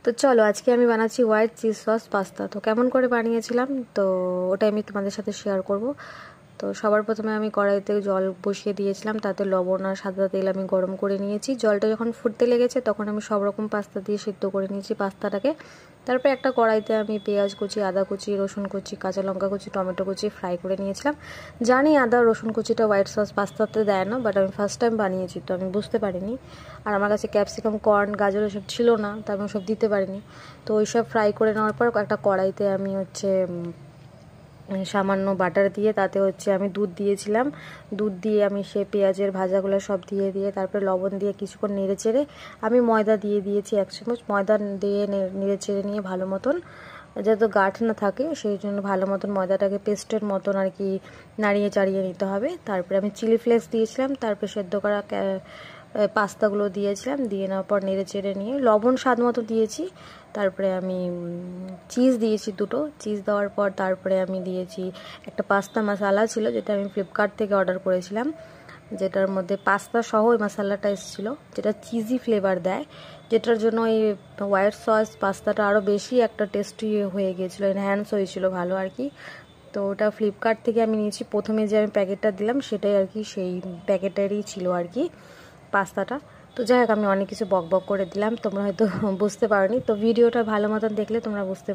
তো চলো আজকে আমি বানাচ্ছি হোয়াইট চিজ সস পাস্তা। তো কেমন করে বানিয়েছিলাম তো ওটাই আমি তোমাদের সাথে শেয়ার করব। তো সবার প্রথমে আমি কড়াইতে জল বসিয়ে দিয়েছিলাম, তাতে লবণ আর সাদা তেল আমি গরম করে নিয়েছি। জলটা যখন ফুটতে লেগেছে তখন আমি সব রকম পাস্তা দিয়ে সিদ্ধ করে নিয়েছি পাস্তাটাকে। তারপর একটা কড়াইতে আমি পেঁয়াজ কুচি, আদা কুচি, রসুন কুচি, কাঁচা লঙ্কা কুচি, টমেটো কুচি ফ্রাই করে নিয়েছিলাম। জানি আদা রসুন কুচিটা হোয়াইট সস পাস্তাতে দেয় না, বাট আমি ফার্স্ট টাইম বানিয়েছি তো আমি বুঝতে পারিনি। আর আমার কাছে ক্যাপসিকাম, কর্ন, গাজর এসব ছিল না, তাই আমি সব দিতে পারিনি। তো ওইসব ফ্রাই করে নেওয়ার পর একটা কড়াইতে আমি সামান্য বাটার দিয়ে তাতে আমি দুধ দিয়েছিলাম। দুধ দিয়ে আমি সে পেঁয়াজের ভাজাগুলো সব দিয়ে তারপরে লবণ দিয়ে কিছুক্ষণ নেড়ে চেড়ে আমি ময়দা দিয়ে দিয়েছি 1 চামচ। ময়দা দিয়ে নেড়ে চেড়ে নিয়ে ভালো মতন, যাতে গাঁঠ না থাকে সেই জন্য ভালো মতন ময়দাটাকে পেস্টের মতন আর কি নাড়িয়ে চাড়িয়ে নিতে হবে। তারপরে আমি চিলি ফ্লেক্স দিয়েছিলাম, তারপরে সেদ্ধ করা পাস্তাগুলো দিয়েছিলাম। দিয়ে নেওয়ার পর নেড়ে চেড়ে নিয়ে লবণ স্বাদ মতো দিয়েছি। তারপরে আমি চিজ দিয়েছি 2টো। চিজ দেওয়ার পর তারপরে আমি দিয়েছি একটা পাস্তা মশলা ছিল, যেটা আমি ফ্লিপকার্ট থেকে অর্ডার করেছিলাম, যেটার মধ্যে পাস্তা সহ ওই মশলাটা এসেছিলো, যেটা চিজি ফ্লেভার দেয়, যেটার জন্য এই হোয়াইট সস পাস্তাটা আরও বেশি একটা টেস্টি হয়ে গিয়েছিলো, এনহ্যান্স হয়েছিল ভালো আর কি। তো ওটা ফ্লিপকার্ট থেকে আমি নিয়েছি। প্রথমে যে আমি প্যাকেটটা দিলাম সেটাই আর কি সেই প্যাকেটেরই ছিল আর কি পাস্তাটা। তো যাই হোক, আমি অনেক কিছু বক বক করে দিলাম, তোমরা হয়তো বুঝতে পারোনি। তো ভিডিওটা ভালো মতন দেখলে তোমরা বুঝতে